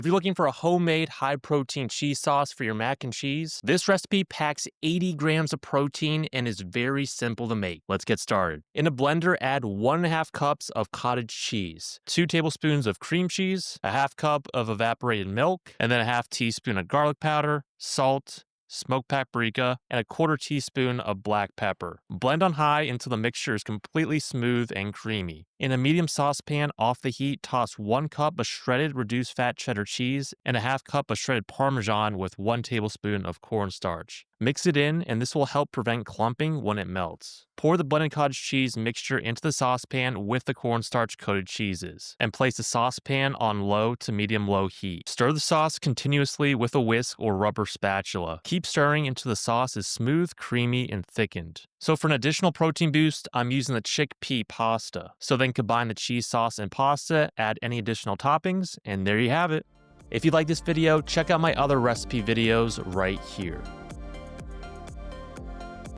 If you're looking for a homemade high-protein cheese sauce for your mac and cheese, this recipe packs 80 grams of protein and is very simple to make. Let's get started. In a blender, add 1.5 cups of cottage cheese, 2 tablespoons of cream cheese, a half cup of evaporated milk, and then a half teaspoon of garlic powder, salt, smoked paprika, and a 1/4 teaspoon of black pepper. Blend on high until the mixture is completely smooth and creamy. In a medium saucepan, off the heat, toss 1 cup of shredded reduced fat cheddar cheese and a half cup of shredded Parmesan with 1 tablespoon of cornstarch. Mix it in, and this will help prevent clumping when it melts. Pour the blended cottage cheese mixture into the saucepan with the cornstarch coated cheeses, and place the saucepan on low to medium-low heat. Stir the sauce continuously with a whisk or rubber spatula. Keep stirring until the sauce is smooth, creamy, and thickened. So for an additional protein boost, I'm using the chickpea pasta. So then combine the cheese sauce and pasta, add any additional toppings, and there you have it. If you like this video, check out my other recipe videos right here.